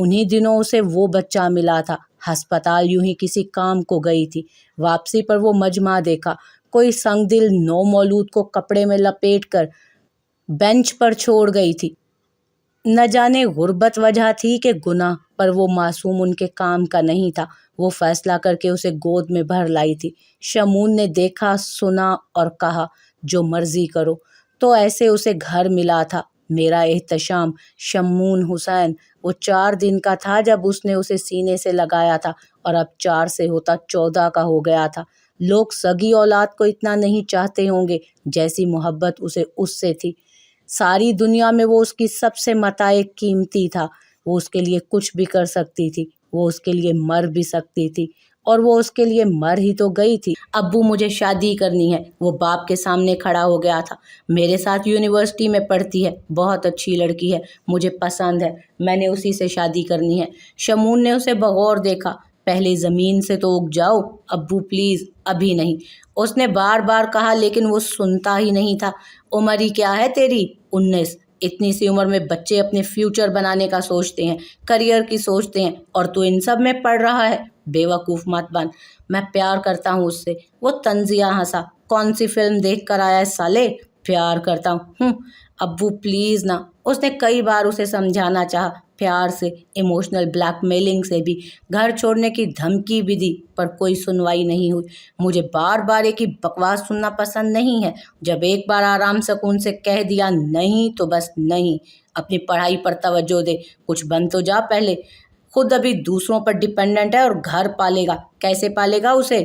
انہی دنوں اسے وہ بچہ ملا تھا۔ ہسپتال یوں ہی کسی کام کو گئی تھی، واپسی پر وہ مجمع دیکھا۔ کوئی سنگ دل نو مولود کو کپڑے میں لپیٹ کر بینچ پر چھوڑ گئی تھی۔ نہ جانے غربت وجہ تھی کہ گناہ، پر وہ معصوم ان کے کام کا نہیں تھا۔ وہ فیصلہ کر کے اسے گود میں بھر لائی تھی۔ شمعون نے دیکھا، سنا اور کہا جو مرضی کرو، تو ایسے اسے گھر ملا تھا۔ میرا احتشام شمعون حسین وہ 4 دن کا تھا جب اس نے اسے سینے سے لگایا تھا، اور اب 4 سے ہوتا 14 کا ہو گیا تھا۔ لوگ سگی اولاد کو اتنا نہیں چاہتے ہوں گے جیسی محبت اسے اس سے تھی۔ ساری دنیا میں وہ اس کی سب سے متاع قیمتی تھا۔ وہ اس کے لیے کچھ بھی کر سکتی تھی، وہ اس کے لیے مر بھی سکتی تھی، اور وہ اس کے لیے مر ہی تو گئی تھی۔ ابو مجھے شادی کرنی ہے، وہ باپ کے سامنے کھڑا ہو گیا تھا۔ میرے ساتھ یونیورسٹی میں پڑھتی ہے، بہت اچھی لڑکی ہے، مجھے پسند ہے، میں نے اسی سے شادی کرنی ہے۔ شمعون نے اسے بغور دیکھا۔ پہلے زمین سے تو اگ جاؤ ابو پلیز، ابھی نہیں، اس نے بار بار کہا، لیکن وہ سنتا ہی نہیں تھا۔ عمر ہی کیا ہے تیری، 19، اتنی سی عمر میں بچے اپنے فیوچر بنانے کا سوچتے ہیں، کریئر کی سوچتے ہیں، اور تو ان سب میں پڑ رہا ہے۔ بے وقوف مت بن، میں پیار کرتا ہوں اس سے۔ وہ طنزیہ ہنسا۔ کون سی فلم دیکھ کر آیا ہے سالے، پیار کرتا ہوں؟ ابو پلیز نا، اس نے کئی بار اسے سمجھانا چاہا، پیار سے، ایموشنل بلیک میلنگ سے بھی، گھر چھوڑنے کی دھمکی بھی دی، پر کوئی سنوائی نہیں ہوئی۔ مجھے بار بار ایک ہی بکواس سننا پسند نہیں ہے۔ جب ایک بار آرام سکون سے کہہ دیا نہیں تو بس نہیں۔ اپنی پڑھائی پر توجہ دے، کچھ بن تو جا پہلے۔ خود ابھی دوسروں پر ڈیپینڈنٹ ہے اور گھر پالے گا، کیسے پالے گا اسے؟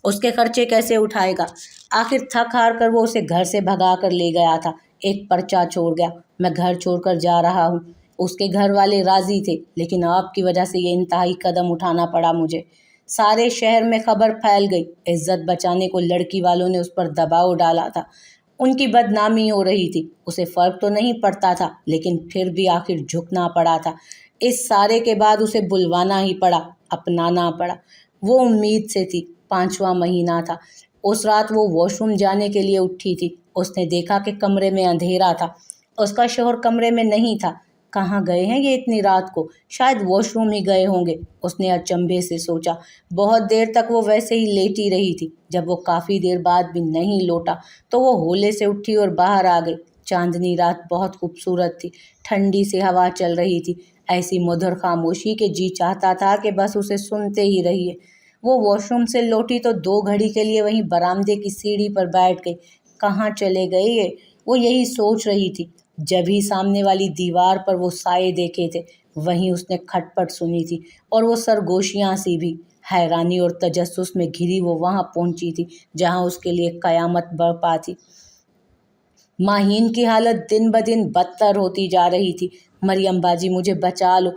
اس کے خرچے کیسے اٹھائے گا؟ آخر تھک ہار کر وہ اسے گھر سے بھگا کر لے گیا تھا۔ ایک پرچہ چھوڑ گیا، میں گھر چھوڑ کر جا رہا ہوں۔ اس کے گھر والے راضی تھے، لیکن آپ کی وجہ سے یہ انتہائی قدم اٹھانا پڑا مجھے۔ سارے شہر میں خبر پھیل گئی، عزت بچانے کو لڑکی والوں نے اس پر دباؤ ڈالا تھا، ان کی بدنامی ہو رہی تھی۔ اسے فرق تو نہیں پڑتا تھا، لیکن پھر بھی آخر جھکنا پڑا تھا۔ اس سارے کے بعد اسے بلوانا ہی پڑا، اپنانا پڑا۔ وہ امید سے تھی، 5واں مہینہ تھا۔ اس رات وہ واش روم جانے کے لیے اٹھی تھی۔ اس نے دیکھا کہ کمرے میں اندھیرا تھا، اس کا شوہر کمرے میں نہیں تھا۔ کہاں گئے ہیں یہ اتنی رات کو؟ شاید واش روم ہی گئے ہوں گے، اس نے اچنبھے سے سوچا۔ بہت دیر تک وہ ویسے ہی لیٹی رہی تھی۔ جب وہ کافی دیر بعد بھی نہیں لوٹا تو وہ ہولے سے اٹھی اور باہر آ گئی۔ چاندنی رات بہت خوبصورت تھی، ٹھنڈی سی ہوا چل رہی تھی، ایسی مدھر خاموشی کہ جی چاہتا تھا کہ بس اسے سنتے ہی رہیے۔ وہ واش روم سے لوٹی تو 2 گھڑی کے لیے وہیں برآمدے کی سیڑھی پر بیٹھ گئی۔ کہاں چلے گئے یہ؟ وہ یہی سوچ رہی تھی جب ہی سامنے والی دیوار پر وہ سائے دیکھے تھے، وہیں اس نے کھٹ پٹ سنی تھی، اور وہ سرگوشیاں سی بھی۔ حیرانی اور تجسس میں گھری وہ وہاں پہنچی تھی جہاں اس کے لیے قیامت برپا تھی۔ ماہین کی حالت دن بدن بدتر ہوتی جا رہی تھی۔ مریم باجی مجھے بچا لو،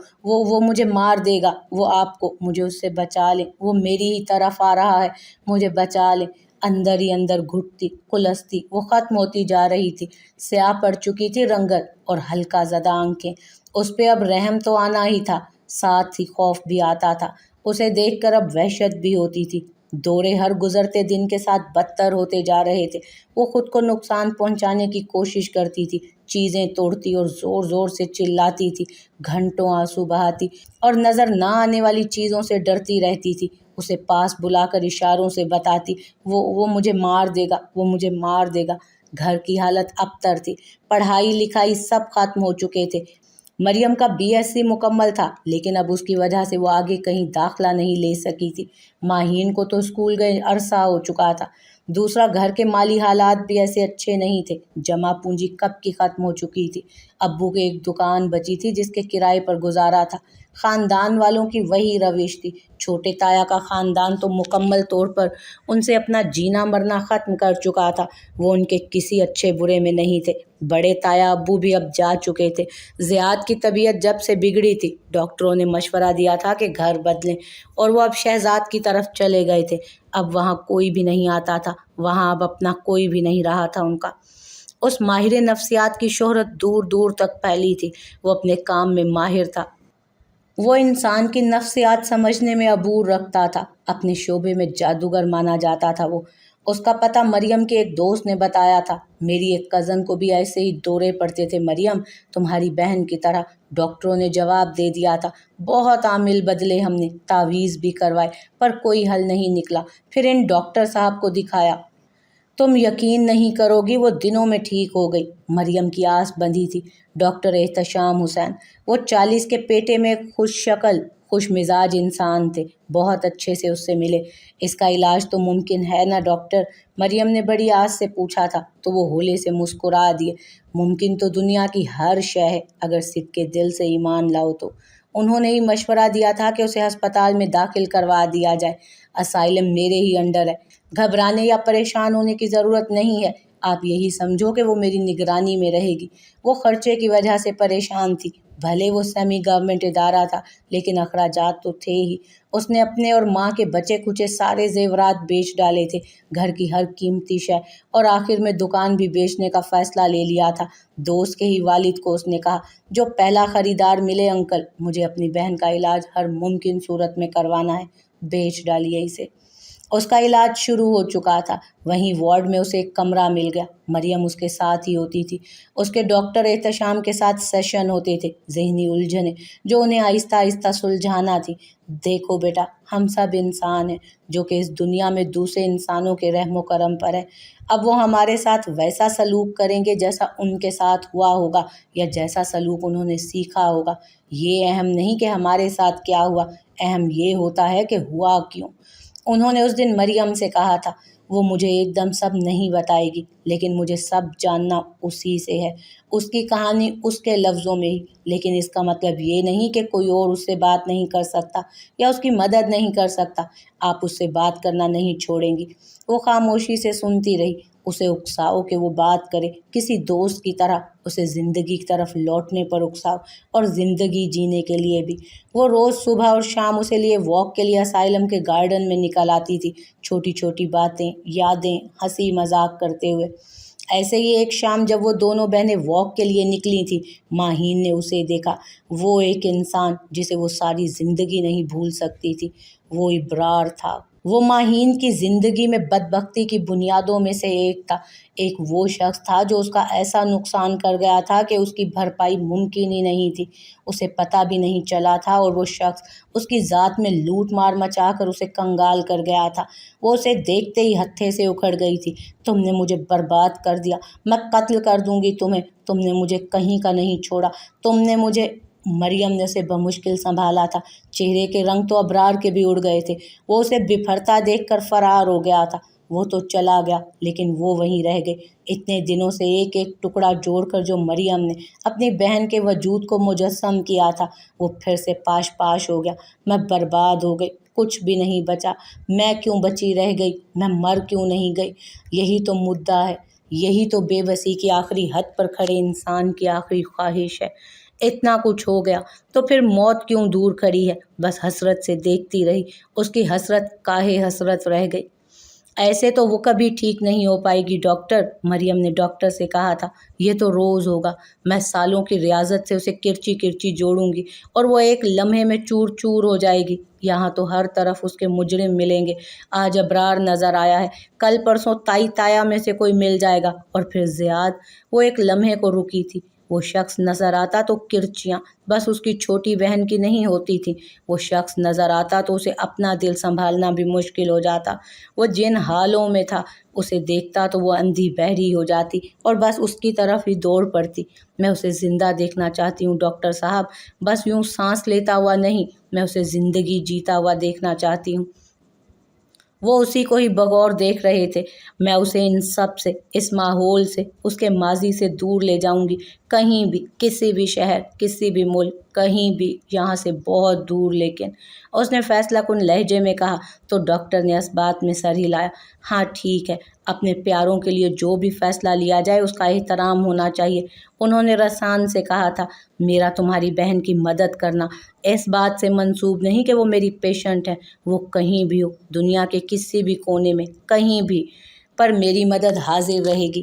وہ مجھے مار دے گا، وہ آپ کو، مجھے اس سے بچا لیں، وہ میری ہی طرف آ رہا ہے، مجھے بچا لیں۔ اندر ہی اندر گھٹتی کلستی وہ ختم ہوتی جا رہی تھی۔ سیاہ پڑ چکی تھی رنگت اور ہلکا زدہ آنکھیں۔ اس پہ اب رحم تو آنا ہی تھا، ساتھ ہی خوف بھی آتا تھا۔ اسے دیکھ کر اب وحشت بھی ہوتی تھی۔ دورے ہر گزرتے دن کے ساتھ بدتر ہوتے جا رہے تھے۔ وہ خود کو نقصان پہنچانے کی کوشش کرتی تھی، چیزیں توڑتی اور زور زور سے چلاتی تھی، گھنٹوں آنسو بہاتی اور نظر نہ آنے والی چیزوں سے ڈرتی رہتی تھی۔ اسے پاس بلا کر اشاروں سے بتاتی، وہ مجھے مار دے گا، وہ مجھے مار دے گا۔ گھر کی حالت ابتر تھی، پڑھائی لکھائی سب ختم ہو چکے تھے۔ مریم کا BSc مکمل تھا، لیکن اب اس کی وجہ سے وہ آگے کہیں داخلہ نہیں لے سکی تھی۔ ماہین کو تو اسکول گئے عرصہ ہو چکا تھا۔ دوسرا، گھر کے مالی حالات بھی ایسے اچھے نہیں تھے، جمع پونجی کب کی ختم ہو چکی تھی۔ ابو کی ایک دکان بچی تھی جس کے کرائے پر گزارا تھا۔ خاندان والوں کی وہی روش تھی۔ چھوٹے تایا کا خاندان تو مکمل طور پر ان سے اپنا جینا مرنا ختم کر چکا تھا، وہ ان کے کسی اچھے برے میں نہیں تھے۔ بڑے تایا ابو بھی اب جا چکے تھے۔ زیاد کی طبیعت جب سے بگڑی تھی، ڈاکٹروں نے مشورہ دیا تھا کہ گھر بدلیں، اور وہ اب شہزاد کی طرف چلے گئے تھے۔ اب وہاں کوئی بھی نہیں آتا تھا، وہاں اب اپنا کوئی بھی نہیں رہا تھا ان کا۔ اس ماہر نفسیات کی شہرت دور دور تک پھیلی تھی۔ وہ اپنے کام میں ماہر تھا، وہ انسان کی نفسیات سمجھنے میں عبور رکھتا تھا، اپنے شعبے میں جادوگر مانا جاتا تھا۔ وہ اس کا پتہ مریم کے ایک دوست نے بتایا تھا۔ میری ایک کزن کو بھی ایسے ہی دورے پڑتے تھے مریم، تمہاری بہن کی طرح۔ ڈاکٹروں نے جواب دے دیا تھا۔ بہت عامل بدلے ہم نے، تعویذ بھی کروائے، پر کوئی حل نہیں نکلا۔ پھر ان ڈاکٹر صاحب کو دکھایا، تم یقین نہیں کرو گی، وہ دنوں میں ٹھیک ہو گئی۔ مریم کی آس بندھی تھی۔ ڈاکٹر احتشام حسین، وہ 40 کے پیٹے میں خوش شکل خوش مزاج انسان تھے، بہت اچھے سے اس سے ملے۔ اس کا علاج تو ممکن ہے نا ڈاکٹر؟ مریم نے بڑی آس سے پوچھا تھا تو وہ ہولے سے مسکرا دیے۔ ممکن تو دنیا کی ہر شے ہے، اگر صدقے دل سے ایمان لاؤ تو۔ انہوں نے ہی مشورہ دیا تھا کہ اسے ہسپتال میں داخل کروا دیا جائے۔ اسائلم میرے ہی انڈر ہے، گھبرانے یا پریشان ہونے کی ضرورت نہیں ہے۔ آپ یہی سمجھو کہ وہ میری نگرانی میں رہے گی۔ وہ خرچے کی وجہ سے پریشان تھی، بھلے وہ سیمی گورنمنٹ ادارہ تھا، لیکن اخراجات تو تھے ہی۔ اس نے اپنے اور ماں کے بچے کچے سارے زیورات بیچ ڈالے تھے، گھر کی ہر قیمتی شے، اور آخر میں دکان بھی بیچنے کا فیصلہ لے لیا تھا۔ دوست کے ہی والد کو اس نے کہا، جو پہلا خریدار ملے انکل، مجھے اپنی بہن کا علاج ہر ممکن صورت میں کروانا ہے، بیچ ڈالیے اسے۔ اس کا علاج شروع ہو چکا تھا۔ وہیں وارڈ میں اسے ایک کمرہ مل گیا، مریم اس کے ساتھ ہی ہوتی تھی۔ اس کے ڈاکٹر احتشام کے ساتھ سیشن ہوتے تھے، ذہنی الجھنیں جو انہیں آہستہ آہستہ سلجھانا تھی۔ دیکھو بیٹا، ہم سب انسان ہیں جو کہ اس دنیا میں دوسرے انسانوں کے رحم و کرم پر ہے۔ اب وہ ہمارے ساتھ ویسا سلوک کریں گے جیسا ان کے ساتھ ہوا ہوگا، یا جیسا سلوک انہوں نے سیکھا ہوگا۔ یہ اہم نہیں کہ ہمارے ساتھ کیا ہوا، اہم یہ ہوتا ہے کہ ہوا کیوں۔ انہوں نے اس دن مریم سے کہا تھا، وہ مجھے ایک دم سب نہیں بتائے گی، لیکن مجھے سب جاننا اسی سے ہے، اس کی کہانی اس کے لفظوں میں ہی۔ لیکن اس کا مطلب یہ نہیں کہ کوئی اور اس سے بات نہیں کر سکتا یا اس کی مدد نہیں کر سکتا۔ آپ اس سے بات کرنا نہیں چھوڑیں گی۔ وہ خاموشی سے سنتی رہی۔ اسے اکساؤ کہ وہ بات کرے، کسی دوست کی طرح اسے زندگی کی طرف لوٹنے پر اکساؤ، اور زندگی جینے کے لیے بھی۔ وہ روز صبح اور شام اسے لیے واک کے لیے اسائلم کے گارڈن میں نکل آتی تھی، چھوٹی چھوٹی باتیں، یادیں، ہنسی مذاق کرتے ہوئے۔ ایسے ہی ایک شام جب وہ دونوں بہنیں واک کے لیے نکلی تھیں، ماہین نے اسے دیکھا۔ وہ ایک انسان جسے وہ ساری زندگی نہیں بھول سکتی تھی، وہ ابرار تھا۔ وہ ماہین کی زندگی میں بدبختی کی بنیادوں میں سے ایک تھا۔ ایک وہ شخص تھا جو اس کا ایسا نقصان کر گیا تھا کہ اس کی بھرپائی ممکن ہی نہیں تھی، اسے پتہ بھی نہیں چلا تھا، اور وہ شخص اس کی ذات میں لوٹ مار مچا کر اسے کنگال کر گیا تھا۔ وہ اسے دیکھتے ہی ہتھے سے اکھڑ گئی تھی۔ تم نے مجھے برباد کر دیا، میں قتل کر دوں گی تمہیں، تم نے مجھے کہیں کا نہیں چھوڑا، تم نے مجھے۔ مریم نے اسے بمشکل سنبھالا تھا، چہرے کے رنگ تو ابرار کے بھی اڑ گئے تھے۔ وہ اسے بپھرتا دیکھ کر فرار ہو گیا تھا۔ وہ تو چلا گیا، لیکن وہ وہیں رہ گئے۔ اتنے دنوں سے ایک ایک ٹکڑا جوڑ کر جو مریم نے اپنی بہن کے وجود کو مجسم کیا تھا، وہ پھر سے پاش پاش ہو گیا۔ میں برباد ہو گئی، کچھ بھی نہیں بچا۔ میں کیوں بچی رہ گئی؟ میں مر کیوں نہیں گئی؟ یہی تو مدعا ہے، یہی تو بے بسی کی آخری حد پر کھڑے انسان کی آخری خواہش ہے۔ اتنا کچھ ہو گیا تو پھر موت کیوں دور کھڑی ہے؟ بس حسرت سے دیکھتی رہی۔ اس کی حسرت کاہے حسرت رہ گئی۔ ایسے تو وہ کبھی ٹھیک نہیں ہو پائے گی ڈاکٹر، مریم نے ڈاکٹر سے کہا تھا۔ یہ تو روز ہوگا، میں سالوں کی ریاضت سے اسے کرچی کرچی جوڑوں گی، اور وہ ایک لمحے میں چور چور ہو جائے گی۔ یہاں تو ہر طرف اس کے مجرم ملیں گے۔ آج ابرار نظر آیا ہے، کل پرسوں تائی تایا میں سے کوئی مل جائے گا، اور پھر زیاد۔ وہ ایک لمحے کو رکی تھی۔ وہ شخص نظر آتا تو کرچیاں بس اس کی چھوٹی بہن کی نہیں ہوتی تھیں۔ وہ شخص نظر آتا تو اسے اپنا دل سنبھالنا بھی مشکل ہو جاتا۔ وہ جن حالوں میں تھا، اسے دیکھتا تو وہ اندھی بہری ہو جاتی اور بس اس کی طرف ہی دوڑ پڑتی۔ میں اسے زندہ دیکھنا چاہتی ہوں ڈاکٹر صاحب، بس یوں سانس لیتا ہوا نہیں، میں اسے زندگی جیتا ہوا دیکھنا چاہتی ہوں۔ وہ اسی کو ہی بغور دیکھ رہے تھے۔ میں اسے ان سب سے، اس ماحول سے، اس کے ماضی سے دور لے جاؤں گی، کہیں بھی، کسی بھی شہر، کسی بھی ملک، کہیں بھی، یہاں سے بہت دور۔ لیکن اس نے فیصلہ کن لہجے میں کہا تو ڈاکٹر نے اس بات میں سر ہلایا۔ ہاں ٹھیک ہے، اپنے پیاروں کے لیے جو بھی فیصلہ لیا جائے اس کا احترام ہونا چاہیے۔ انہوں نے رسان سے کہا تھا، میرا تمہاری بہن کی مدد کرنا اس بات سے منسوب نہیں کہ وہ میری پیشنٹ ہے، وہ کہیں بھی ہو، دنیا کے کسی بھی کونے میں، کہیں بھی، پر میری مدد حاضر رہے گی۔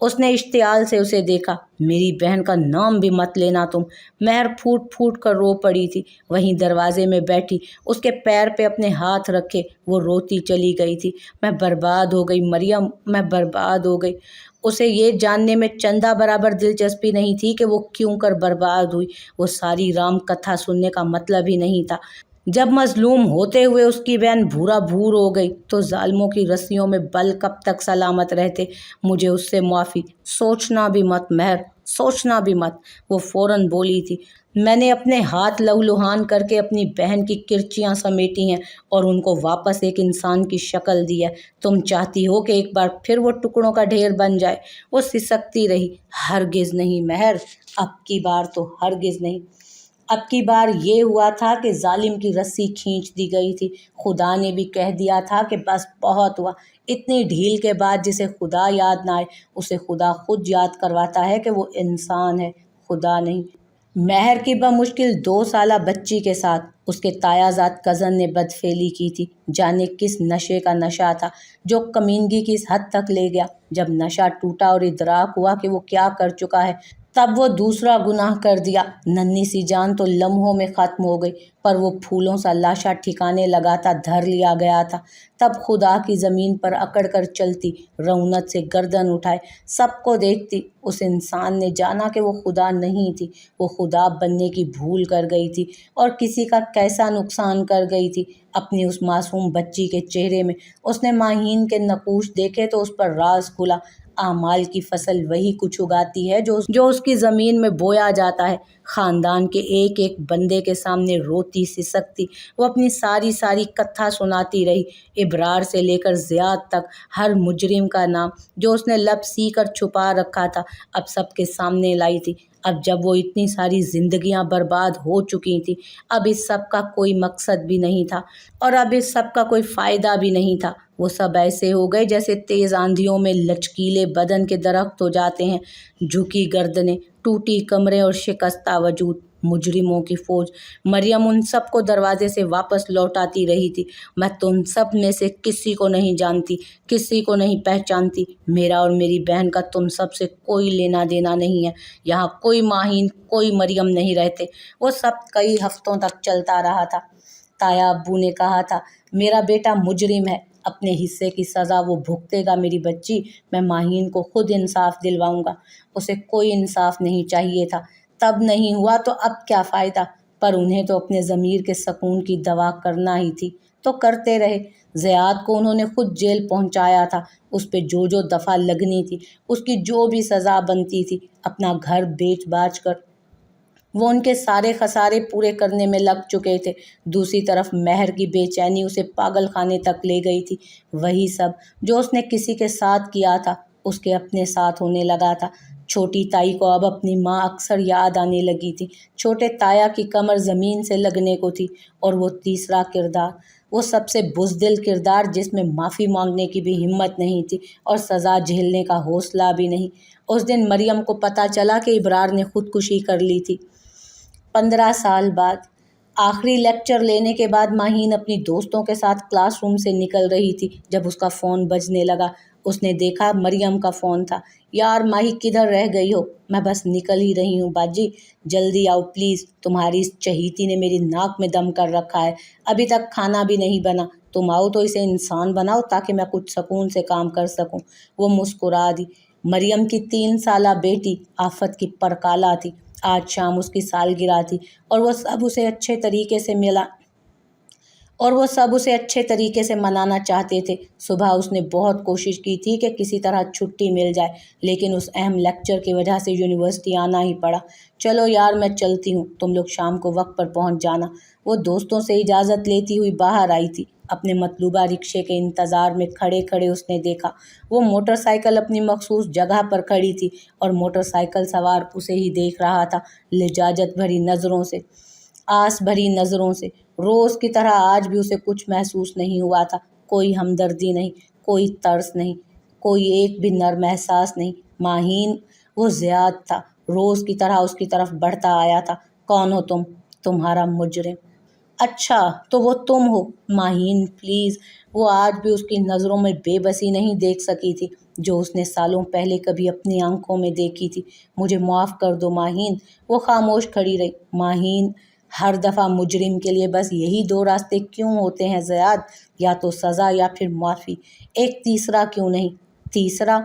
اس نے اشتعال سے اسے دیکھا۔ میری بہن کا نام بھی مت لینا تم۔ مہر پھوٹ پھوٹ کر رو پڑی تھی، وہیں دروازے میں بیٹھی اس کے پیر پہ اپنے ہاتھ رکھے وہ روتی چلی گئی تھی۔ میں برباد ہو گئی مریم، میں برباد ہو گئی۔ اسے یہ جاننے میں چندہ برابر دلچسپی نہیں تھی کہ وہ کیوں کر برباد ہوئی۔ وہ ساری رام کتھا سننے کا مطلب ہی نہیں تھا۔ جب مظلوم ہوتے ہوئے اس کی بہن بھورا بھور ہو گئی تو ظالموں کی رسیوں میں بل کب تک سلامت رہتے۔ مجھے اس سے معافی۔ سوچنا بھی مت مہر، سوچنا بھی مت۔ وہ فوراً بولی تھی، میں نے اپنے ہاتھ لہولہان کر کے اپنی بہن کی کرچیاں سمیٹی ہیں اور ان کو واپس ایک انسان کی شکل دی ہے۔ تم چاہتی ہو کہ ایک بار پھر وہ ٹکڑوں کا ڈھیر بن جائے؟ وہ سسکتی رہی۔ ہرگز نہیں مہر، اب کی بار تو ہرگز نہیں۔ اب کی بار یہ ہوا تھا کہ ظالم کی رسی کھینچ دی گئی تھی۔ خدا نے بھی کہہ دیا تھا کہ بس بہت ہوا۔ اتنی ڈھیل کے بعد جسے خدا یاد نہ آئے اسے خدا خود یاد کرواتا ہے کہ وہ انسان ہے، خدا نہیں۔ مہر کی بمشکل 2 سالہ بچی کے ساتھ اس کے تایا زاد کزن نے بدفعلی کی تھی۔ جانے کس نشے کا نشہ تھا جو کمینگی کی اس حد تک لے گیا۔ جب نشہ ٹوٹا اور ادراک ہوا کہ وہ کیا کر چکا ہے، تب وہ دوسرا گناہ کر دیا۔ ننھی سی جان تو لمحوں میں ختم ہو گئی، پر وہ پھولوں سا لاشا ٹھکانے لگاتا دھر لیا گیا تھا۔ تب خدا کی زمین پر اکڑ کر چلتی، رعونت سے گردن اٹھائے سب کو دیکھتی، اس انسان نے جانا کہ وہ خدا نہیں تھی، وہ خدا بننے کی بھول کر گئی تھی اور کسی کا کیسا نقصان کر گئی تھی۔ اپنی اس معصوم بچی کے چہرے میں اس نے ماہین کے نقوش دیکھے تو اس پر راز کھلا۔ اعمال کی فصل وہی کچھ اگاتی ہے جو اس کی زمین میں بویا جاتا ہے۔ خاندان کے ایک ایک بندے کے سامنے روتی سسکتی وہ اپنی ساری کتھا سناتی رہی، ابرار سے لے کر زیاد تک، ہر مجرم کا نام جو اس نے لب سی کر چھپا رکھا تھا اب سب کے سامنے لائی تھی۔ اب جب وہ اتنی ساری زندگیاں برباد ہو چکی تھیں، اب اس سب کا کوئی مقصد بھی نہیں تھا اور اب اس سب کا کوئی فائدہ بھی نہیں تھا۔ وہ سب ایسے ہو گئے جیسے تیز آندھیوں میں لچکیلے بدن کے درخت ہو جاتے ہیں، جھکی گردنیں، ٹوٹی کمریں اور شکستہ وجود۔ مجرموں کی فوج۔ مریم ان سب کو دروازے سے واپس لوٹاتی رہی تھی۔ میں تم سب میں سے کسی کو نہیں جانتی، کسی کو نہیں پہچانتی۔ میرا اور میری بہن کا تم سب سے کوئی لینا دینا نہیں ہے۔ یہاں کوئی ماہین، کوئی مریم نہیں رہتے۔ وہ سب کئی ہفتوں تک چلتا رہا تھا۔ تایا ابو نے کہا تھا، میرا بیٹا مجرم ہے، اپنے حصے کی سزا وہ بھگتے گا۔ میری بچی، میں ماہین کو خود انصاف دلواؤں گا۔ اسے کوئی انصاف نہیں چاہیے تھا، تب نہیں ہوا تو اب کیا فائدہ؟ پر انہیں تو اپنے ضمیر کے سکون کی دوا کرنا ہی تھی، تو کرتے رہے۔ زیاد کو انہوں نے خود جیل پہنچایا تھا۔ اس پہ جو دفعہ لگنی تھی، اس کی جو بھی سزا بنتی تھی، اپنا گھر بیچ باچ کر وہ ان کے سارے خسارے پورے کرنے میں لگ چکے تھے۔ دوسری طرف مہر کی بے چینی اسے پاگل خانے تک لے گئی تھی۔ وہی سب جو اس نے کسی کے ساتھ کیا تھا اس کے اپنے ساتھ ہونے لگا تھا۔ چھوٹی تائی کو اب اپنی ماں اکثر یاد آنے لگی تھی۔ چھوٹے تایا کی کمر زمین سے لگنے کو تھی، اور وہ تیسرا کردار، وہ سب سے بزدل کردار جس میں معافی مانگنے کی بھی ہمت نہیں تھی اور سزا جھیلنے کا حوصلہ بھی نہیں۔ اس دن مریم کو پتہ چلا کہ ابرار نے خودکشی کر لی تھی۔ 15 سال بعد آخری لیکچر لینے کے بعد ماہین اپنی دوستوں کے ساتھ کلاس روم سے نکل رہی تھی جب اس کا فون بجنے لگا۔ اس نے دیکھا مریم کا فون تھا۔ یار ماہی کدھر رہ گئی ہو؟ میں بس نکل ہی رہی ہوں باجی، جلدی آؤ پلیز، تمہاری اس چہیتی نے میری ناک میں دم کر رکھا ہے، ابھی تک کھانا بھی نہیں بنا، تم آؤ تو اسے انسان بناؤ تاکہ میں کچھ سکون سے کام کر سکوں۔ وہ مسکرا دی۔ مریم کی 3 سالہ بیٹی آفت کی پرکالا تھی۔ آج شام اس کی سالگرہ تھی اور وہ سب اسے اچھے طریقے سے منانا چاہتے تھے۔ صبح اس نے بہت کوشش کی تھی کہ کسی طرح چھٹی مل جائے، لیکن اس اہم لیکچر کی وجہ سے یونیورسٹی آنا ہی پڑا۔ چلو یار میں چلتی ہوں، تم لوگ شام کو وقت پر پہنچ جانا۔ وہ دوستوں سے اجازت لیتی ہوئی باہر آئی تھی۔ اپنے مطلوبہ رکشے کے انتظار میں کھڑے کھڑے اس نے دیکھا وہ موٹر سائیکل اپنی مخصوص جگہ پر کھڑی تھی اور موٹر سائیکل سوار اسے ہی دیکھ رہا تھا، لجاجت بھری نظروں سے، آس بھری نظروں سے۔ روز کی طرح آج بھی اسے کچھ محسوس نہیں ہوا تھا، کوئی ہمدردی نہیں، کوئی ترس نہیں، کوئی ایک بھی نرم احساس نہیں۔ ماہین، وہ زیاد تھا، روز کی طرح اس کی طرف بڑھتا آیا تھا۔ کون ہو تم؟ تمہارا مجرم۔ اچھا تو وہ تم ہو؟ ماہین پلیز۔ وہ آج بھی اس کی نظروں میں بے بسی نہیں دیکھ سکی تھی۔ جو اس نے سالوں پہلے کبھی اپنی آنکھوں میں دیکھی تھی۔ مجھے معاف کر دو ماہین۔ وہ خاموش کھڑی رہی۔ ماہین، ہر دفعہ مجرم کے لیے بس یہی دو راستے کیوں ہوتے ہیں زیاد؟ یا تو سزا یا پھر معافی، ایک تیسرا کیوں نہیں؟ تیسرا؟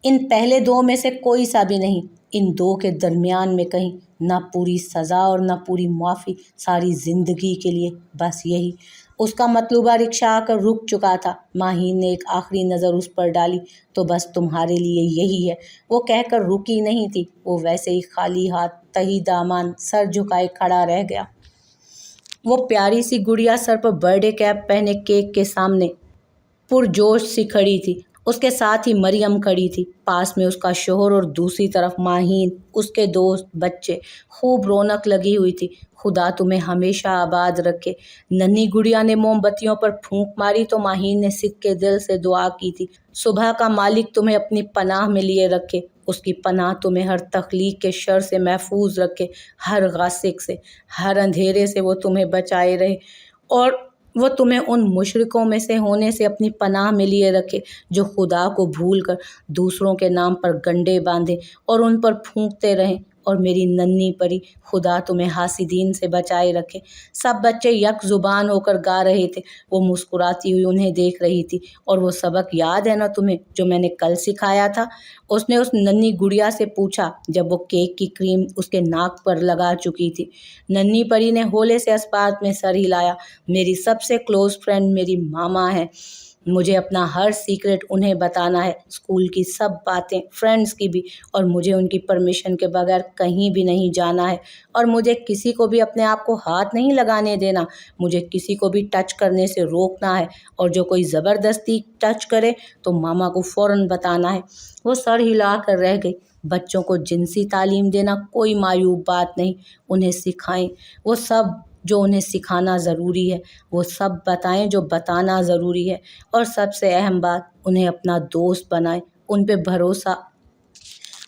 ان پہلے دو میں سے کوئی سا بھی نہیں، ان دو کے درمیان میں کہیں، نہ پوری سزا اور نہ پوری معافی، ساری زندگی کے لیے بس یہی۔ اس کا مطلوبہ رکشہ آ کر رک چکا تھا۔ ماہین نے ایک آخری نظر اس پر ڈالی۔ تو بس تمہارے لیے یہی ہے، وہ کہہ کر رکی نہیں تھی۔ وہ ویسے ہی خالی ہاتھ، تہی دامان، سر جھکائے کھڑا رہ گیا۔ وہ پیاری سی گڑیا سر پر برتھ ڈے کیپ پہنے کیک کے سامنے پرجوش سی کھڑی تھی۔ اس کے ساتھ ہی مریم کھڑی تھی، پاس میں اس کا شوہر اور دوسری طرف ماہین، اس کے دوست، بچے۔ خوب رونق لگی ہوئی تھی۔ خدا تمہیں ہمیشہ آباد رکھے۔ ننھی گڑیا نے موم بتیوں پر پھونک ماری تو ماہین نے صدقے دل سے دعا کی تھی، صبح کا مالک تمہیں اپنی پناہ میں لیے رکھے، اس کی پناہ تمہیں ہر تخلیق کے شر سے محفوظ رکھے، ہر غاسق سے، ہر اندھیرے سے وہ تمہیں بچائے رہے، اور وہ تمہیں ان مشرکوں میں سے ہونے سے اپنی پناہ میں لیے رکھے جو خدا کو بھول کر دوسروں کے نام پر گنڈے باندھے اور ان پر پھونکتے رہیں۔ اور میری ننھی پری، خدا تمہیں حاسدین سے بچائے رکھے۔ سب بچے یک زبان ہو کر گا رہے تھے۔ وہ مسکراتی ہوئی انہیں دیکھ رہی تھی۔ اور وہ سبق یاد ہے نا تمہیں جو میں نے کل سکھایا تھا؟ اس نے اس ننھی گڑیا سے پوچھا جب وہ کیک کی کریم اس کے ناک پر لگا چکی تھی۔ ننھی پری نے ہولے سے اسپات میں سر ہلایا۔ میری سب سے کلوز فرینڈ میری ماما ہے۔ مجھے اپنا ہر سیکرٹ انہیں بتانا ہے، اسکول کی سب باتیں، فرینڈز کی بھی، اور مجھے ان کی پرمیشن کے بغیر کہیں بھی نہیں جانا ہے، اور مجھے کسی کو بھی اپنے آپ کو ہاتھ نہیں لگانے دینا، مجھے کسی کو بھی ٹچ کرنے سے روکنا ہے، اور جو کوئی زبردستی ٹچ کرے تو ماما کو فوراً بتانا ہے۔ وہ سر ہلا کر رہ گئی۔ بچوں کو جنسی تعلیم دینا کوئی معیوب بات نہیں، انہیں سکھائیں وہ سب جو انہیں سکھانا ضروری ہے، وہ سب بتائیں جو بتانا ضروری ہے، اور سب سے اہم بات، انہیں اپنا دوست بنائیں، ان پہ بھروسہ،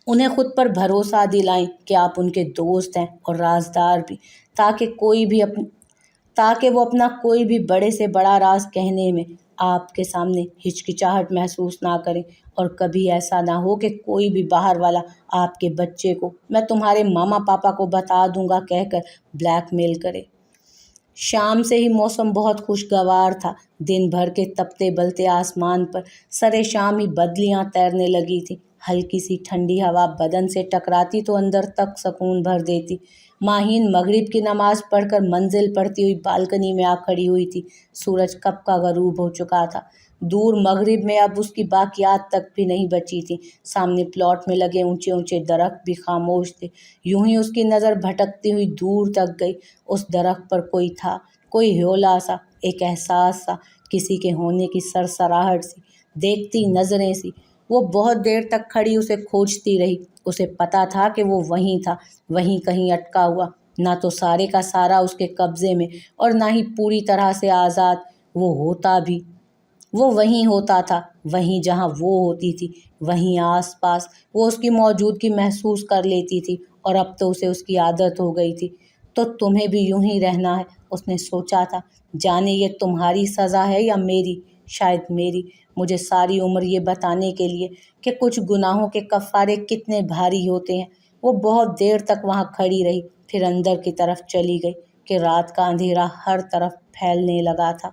انہیں خود پر بھروسہ دلائیں کہ آپ ان کے دوست ہیں اور رازدار بھی، تاکہ وہ اپنا کوئی بھی بڑے سے بڑا راز کہنے میں آپ کے سامنے ہچکچاہٹ محسوس نہ کریں، اور کبھی ایسا نہ ہو کہ کوئی بھی باہر والا آپ کے بچے کو میں تمہارے ماما پاپا کو بتا دوں گا کہہ کر بلیک میل کرے۔ شام سے ہی موسم بہت خوشگوار تھا۔ دن بھر کے تپتے بلتے آسمان پر سرے شام ہی بدلیاں تیرنے لگی تھیں۔ ہلکی سی ٹھنڈی ہوا بدن سے ٹکراتی تو اندر تک سکون بھر دیتی۔ ماہین مغرب کی نماز پڑھ کر منزل پڑھتی ہوئی بالکنی میں آ کھڑی ہوئی تھی۔ سورج کب کا غروب ہو چکا تھا۔ دور مغرب میں اب اس کی باقیات تک بھی نہیں بچی تھیں۔ سامنے پلاٹ میں لگے اونچے اونچے درخت بھی خاموش تھے۔ یوں ہی اس کی نظر بھٹکتی ہوئی دور تک گئی۔ اس درخت پر کوئی تھا، کوئی ہیولا سا، ایک احساس سا، کسی کے ہونے کی سرسراہٹ سی، دیکھتی نظریں سی۔ وہ بہت دیر تک کھڑی اسے کھوجتی رہی۔ اسے پتہ تھا کہ وہ وہیں تھا، وہیں کہیں اٹکا ہوا، نہ تو سارے کا سارا اس کے قبضے میں اور نہ ہی پوری طرح سے آزاد۔ وہ وہیں ہوتا تھا، وہیں جہاں وہ ہوتی تھی، وہیں آس پاس۔ وہ اس کی موجودگی محسوس کر لیتی تھی، اور اب تو اسے اس کی عادت ہو گئی تھی۔ تو تمہیں بھی یوں ہی رہنا ہے، اس نے سوچا تھا۔ جانے یہ تمہاری سزا ہے یا میری، شاید میری، مجھے ساری عمر یہ بتانے کے لیے کہ کچھ گناہوں کے کفارے کتنے بھاری ہوتے ہیں۔ وہ بہت دیر تک وہاں کھڑی رہی، پھر اندر کی طرف چلی گئی کہ رات کا اندھیرا ہر طرف پھیلنے لگا تھا۔